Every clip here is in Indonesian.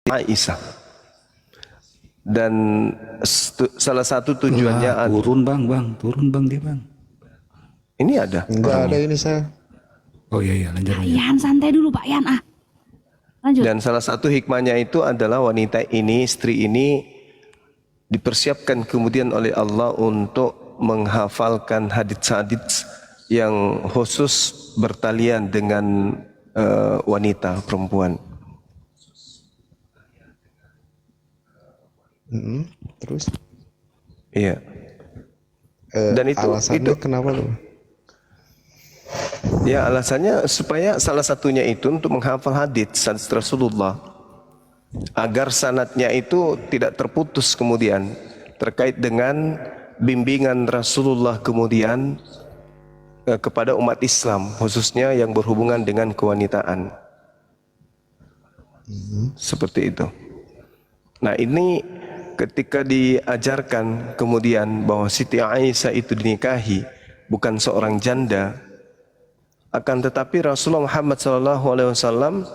Aisyah. Dan salah satu tujuannya turun bang dia bang. Ini ada. Enggak ada ini saya. Oh iya lanjut. Pak Yan santai dulu Pak Yan lanjut. Dan salah satu hikmahnya itu adalah wanita ini, istri ini dipersiapkan kemudian oleh Allah untuk menghafalkan hadits-hadits yang khusus bertalian dengan wanita perempuan. Terus? Iya. Dan alasannya itu kenapa tuh? Ya alasannya supaya salah satunya itu untuk menghafal hadits Rasulullah agar sanadnya itu tidak terputus kemudian terkait dengan bimbingan Rasulullah kemudian kepada umat Islam khususnya yang berhubungan dengan kewanitaan. Seperti itu. Nah ini ketika diajarkan kemudian bahwa Siti Aisyah itu dinikahi bukan seorang janda, akan tetapi Rasulullah Muhammad SAW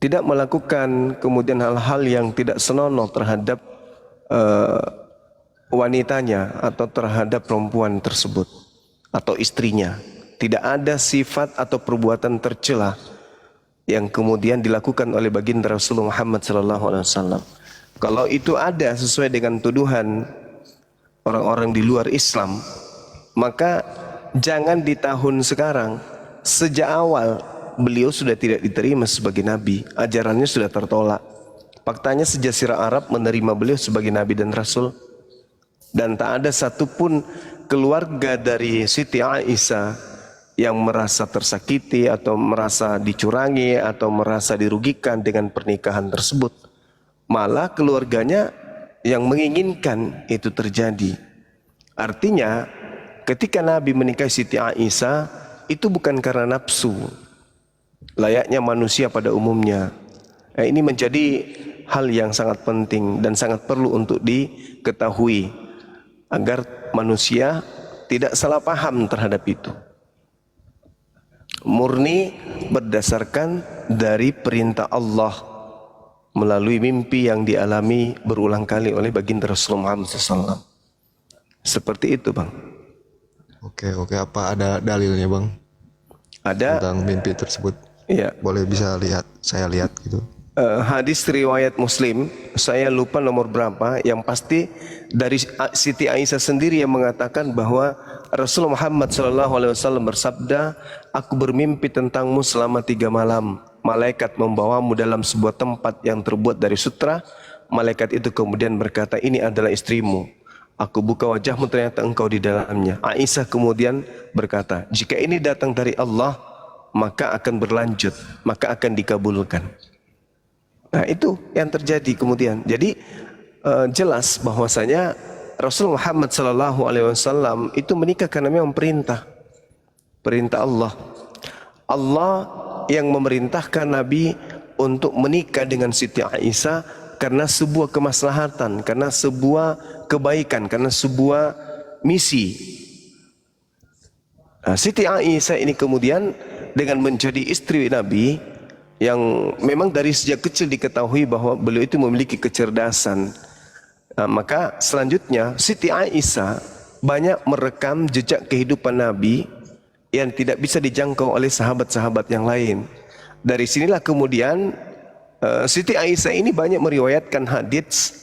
tidak melakukan kemudian hal-hal yang tidak senonoh terhadap wanitanya atau terhadap perempuan tersebut atau istrinya. Tidak ada sifat atau perbuatan tercela yang kemudian dilakukan oleh baginda Rasulullah Muhammad SAW. Kalau itu ada sesuai dengan tuduhan orang-orang di luar Islam, maka jangan di tahun sekarang. Sejak awal beliau sudah tidak diterima sebagai nabi, ajarannya sudah tertolak. Faktanya sejazirah Arab menerima beliau sebagai nabi dan rasul, dan tak ada satupun keluarga dari Siti Aisyah yang merasa tersakiti atau merasa dicurangi atau merasa dirugikan dengan pernikahan tersebut. Malah keluarganya yang menginginkan itu terjadi. Artinya ketika Nabi menikahi Siti Aisyah itu bukan karena nafsu, layaknya manusia pada umumnya. Ini menjadi hal yang sangat penting dan sangat perlu untuk diketahui agar manusia tidak salah paham terhadap itu. Murni berdasarkan dari perintah Allah melalui mimpi yang dialami berulang kali oleh baginda Rasulullah SAW. Seperti itu bang. Oke, apa ada dalilnya bang? Ada. Tentang mimpi tersebut. Iya. Boleh bisa lihat, saya lihat gitu. Hadis riwayat Muslim, saya lupa nomor berapa, yang pasti dari Siti Aisyah sendiri yang mengatakan bahwa Rasulullah Muhammad SAW bersabda, aku bermimpi tentangmu selama 3 malam. Malaikat membawamu dalam sebuah tempat yang terbuat dari sutra. Malaikat itu kemudian berkata, ini adalah istrimu. Aku buka wajahmu, ternyata engkau di dalamnya. Aisyah kemudian berkata, jika ini datang dari Allah, maka akan berlanjut, maka akan dikabulkan. Nah itu yang terjadi kemudian. Jadi jelas bahwasanya Rasulullah Muhammad SAW itu menikah karena memang perintah Allah. Allah yang memerintahkan Nabi untuk menikah dengan Siti Aisyah karena sebuah kemaslahatan, karena sebuah kebaikan, karena sebuah misi. Nah, Siti Aisyah ini kemudian dengan menjadi istri Nabi yang memang dari sejak kecil diketahui bahwa beliau itu memiliki kecerdasan. Nah, maka selanjutnya Siti Aisyah banyak merekam jejak kehidupan Nabi yang tidak bisa dijangkau oleh sahabat-sahabat yang lain. Dari sinilah kemudian Siti Aisyah ini banyak meriwayatkan hadits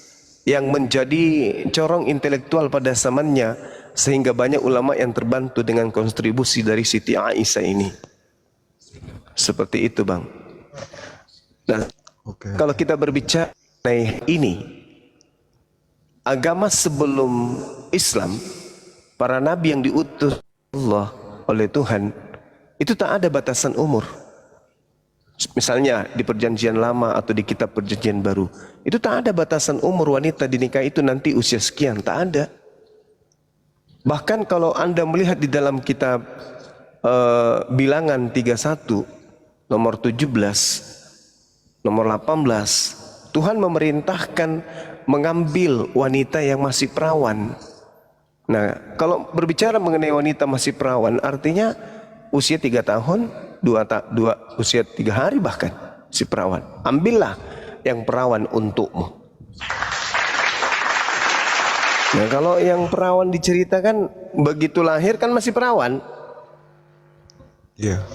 yang menjadi corong intelektual pada zamannya, sehingga banyak ulama yang terbantu dengan kontribusi dari Siti Aisyah ini. Seperti itu bang. Nah, kalau kita berbicara mengenai ini, agama sebelum Islam, para nabi yang diutus Allah oleh Tuhan, itu tak ada batasan umur. Misalnya di perjanjian lama atau di kitab perjanjian baru, itu tak ada batasan umur wanita dinikahi itu nanti usia sekian, tak ada. Bahkan kalau Anda melihat di dalam kitab Bilangan 31 nomor 17, nomor 18, Tuhan memerintahkan mengambil wanita yang masih perawan. Nah, kalau berbicara mengenai wanita masih perawan, artinya usia 3 tahun, usia 3 hari bahkan si perawan. Ambillah yang perawan untukmu. Nah, kalau yang perawan diceritakan begitu lahir kan masih perawan. Iya.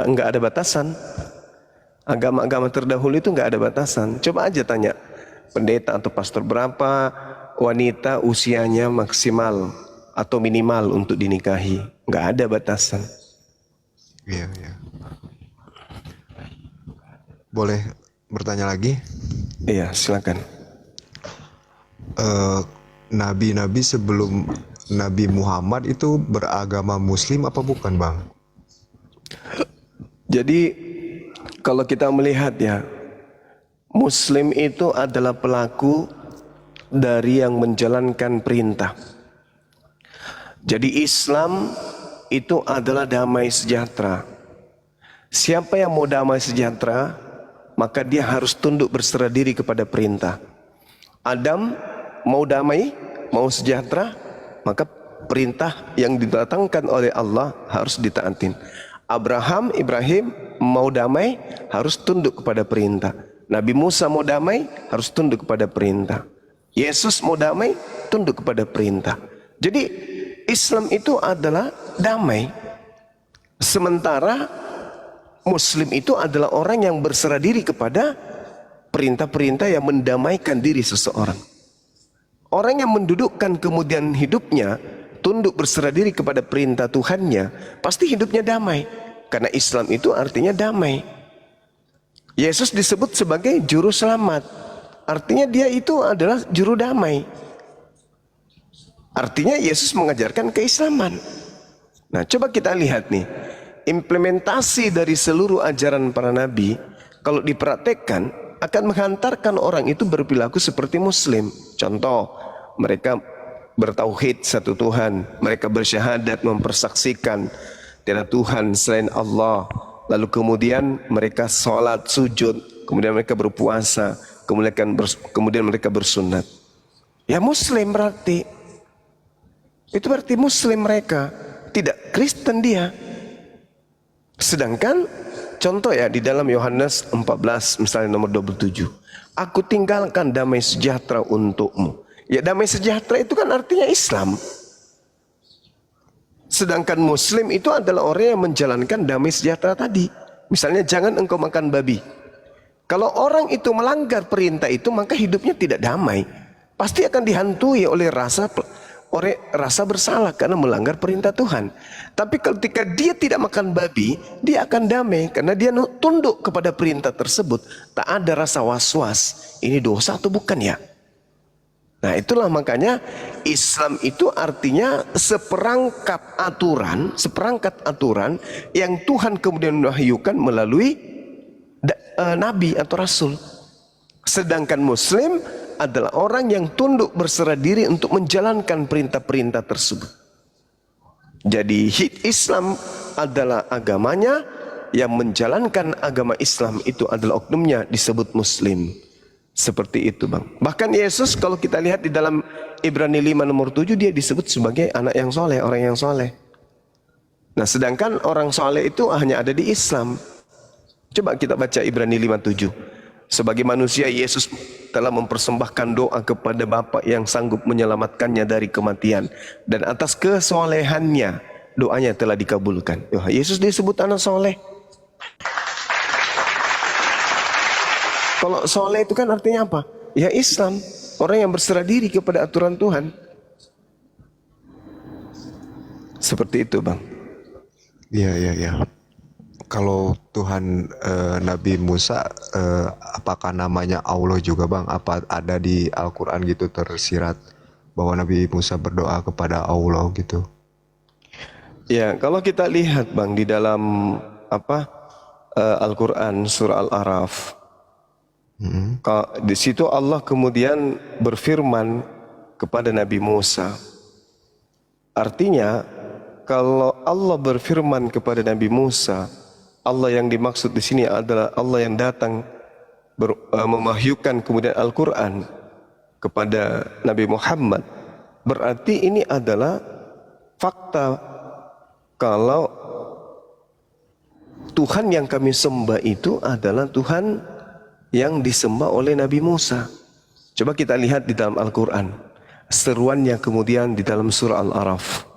Enggak ada batasan. Agama-agama terdahulu itu enggak ada batasan. Coba aja tanya pendeta atau pastor berapa wanita usianya maksimal atau minimal untuk dinikahi. Enggak ada batasan. Iya, iya. Boleh bertanya lagi? Iya, silakan. Nabi-nabi sebelum Nabi Muhammad itu beragama Muslim apa bukan, Bang? Jadi kalau kita melihat ya, Muslim itu adalah pelaku dari yang menjalankan perintah. Jadi Islam itu adalah damai sejahtera. Siapa yang mau damai sejahtera, maka dia harus tunduk berserah diri kepada perintah. Adam mau damai, mau sejahtera, maka perintah yang didatangkan oleh Allah harus ditaatin. Ibrahim mau damai, harus tunduk kepada perintah. Nabi Musa mau damai, harus tunduk kepada perintah. Yesus mau damai, tunduk kepada perintah. Jadi Islam itu adalah damai. Sementara Muslim itu adalah orang yang berserah diri kepada perintah-perintah yang mendamaikan diri seseorang. Orang yang mendudukkan kemudian hidupnya tunduk berserah diri kepada perintah Tuhannya, pasti hidupnya damai. Karena Islam itu artinya damai. Yesus disebut sebagai juru selamat. Artinya dia itu adalah juru damai. Artinya Yesus mengajarkan keislaman. Nah, coba kita lihat nih. Implementasi dari seluruh ajaran para nabi, kalau dipraktekkan, akan menghantarkan orang itu berperilaku seperti Muslim. Contoh, mereka bertauhid satu Tuhan, mereka bersyahadat mempersaksikan tiada Tuhan selain Allah. Lalu kemudian mereka sholat, sujud, kemudian mereka berpuasa, kemudian mereka bersunat. Ya Muslim berarti. Itu berarti Muslim mereka, tidak Kristen dia. Sedangkan contoh ya di dalam Yohanes 14 misalnya nomor 27. Aku tinggalkan damai sejahtera untukmu. Ya damai sejahtera itu kan artinya Islam. Sedangkan Muslim itu adalah orang yang menjalankan damai sejahtera tadi. Misalnya jangan engkau makan babi. Kalau orang itu melanggar perintah itu, maka hidupnya tidak damai. Pasti akan dihantui oleh rasa bersalah karena melanggar perintah Tuhan. Tapi ketika dia tidak makan babi, dia akan damai karena dia tunduk kepada perintah tersebut. Tak ada rasa was-was. Ini dosa atau bukan ya? Nah, itulah makanya Islam itu artinya seperangkat aturan yang Tuhan kemudian mewahyukan melalui nabi atau rasul. Sedangkan Muslim adalah orang yang tunduk berserah diri untuk menjalankan perintah-perintah tersebut. Jadi Islam adalah agamanya, yang menjalankan agama Islam itu adalah oknumnya disebut Muslim. Seperti itu, Bang. Bahkan Yesus kalau kita lihat di dalam Ibrani 5 nomor 7, dia disebut sebagai anak yang soleh, orang yang soleh. Nah, sedangkan orang soleh itu hanya ada di Islam. Coba kita baca Ibrani 5:7. Sebagai manusia, Yesus telah mempersembahkan doa kepada Bapa yang sanggup menyelamatkannya dari kematian. Dan atas kesolehannya, doanya telah dikabulkan. Yesus disebut anak soleh. Kalau soleh itu kan artinya apa? Ya Islam. Orang yang berserah diri kepada aturan Tuhan. Seperti itu, Bang. Iya, iya, iya. Kalau Tuhan Nabi Musa, apakah namanya Allah juga, Bang? Apa ada di Al-Quran gitu tersirat bahwa Nabi Musa berdoa kepada Allah gitu? Ya, kalau kita lihat, Bang, di dalam Al-Quran surah Al-A'raf, di situ Allah kemudian berfirman kepada Nabi Musa. Artinya, kalau Allah berfirman kepada Nabi Musa, Allah yang dimaksud di sini adalah Allah yang datang memahyukan kemudian Al-Quran kepada Nabi Muhammad. Berarti ini adalah fakta kalau Tuhan yang kami sembah itu adalah Tuhan yang disembah oleh Nabi Musa. Coba kita lihat di dalam Al-Quran. Seruannya kemudian di dalam surah Al-Araf.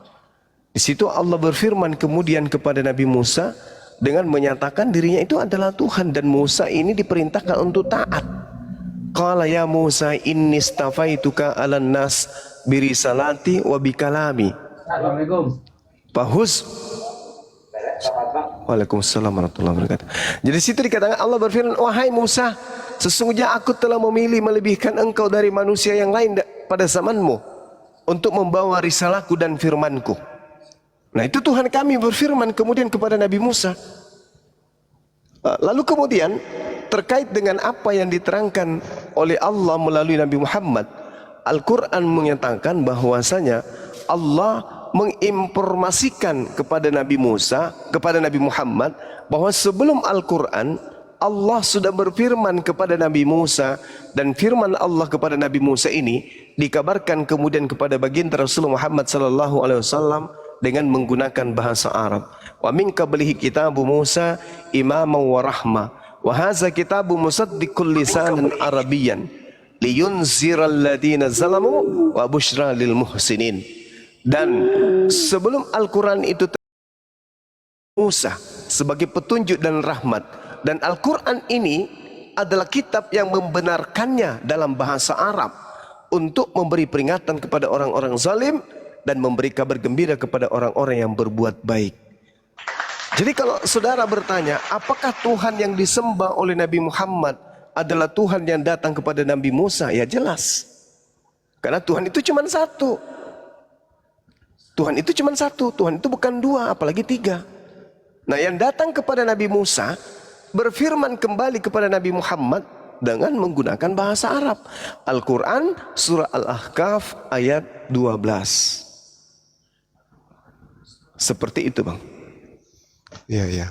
Di situ Allah berfirman kemudian kepada Nabi Musa dengan menyatakan dirinya itu adalah Tuhan, dan Musa ini diperintahkan untuk taat. Qala ya Musa inni stafaituka 'alan nas birisalati wa bikalami. Assalamualaikum. Fahus. Waalaikumsalam warahmatullahi wabarakatuh. Jadi situ dikatakan Allah berfirman, wahai Musa, sesungguhnya aku telah memilih melebihkan engkau dari manusia yang lain pada zamanmu untuk membawa risalahku dan firmanku. Nah itu Tuhan kami berfirman kemudian kepada Nabi Musa. Lalu kemudian terkait dengan apa yang diterangkan oleh Allah melalui Nabi Muhammad, Al-Quran menyatakan bahwasanya Allah menginformasikan kepada Nabi Musa, kepada Nabi Muhammad, bahwa sebelum Al-Quran Allah sudah berfirman kepada Nabi Musa, dan firman Allah kepada Nabi Musa ini dikabarkan kemudian kepada baginda Rasulullah Muhammad sallallahu alaihi wasallam dengan menggunakan bahasa Arab. Wa min qablihi kitabu Musa imaman wa rahmah wa hadza kitabu musaddiqul lisanan arabiyyan liyunziral ladina zalamu wa busyra lil muhsinin. Dan sebelum Al-Quran itu Musa sebagai petunjuk dan rahmat, dan Al-Quran ini adalah kitab yang membenarkannya dalam bahasa Arab untuk memberi peringatan kepada orang-orang zalim dan memberi kabar gembira kepada orang-orang yang berbuat baik. Jadi kalau saudara bertanya, apakah Tuhan yang disembah oleh Nabi Muhammad adalah Tuhan yang datang kepada Nabi Musa? Ya jelas. Karena Tuhan itu cuma satu. Tuhan itu cuma satu. Tuhan itu bukan dua, apalagi tiga. Nah yang datang kepada Nabi Musa berfirman kembali kepada Nabi Muhammad dengan menggunakan bahasa Arab. Al-Quran surah Al-Ahqaf ayat 12. Seperti itu bang. Iya, iya.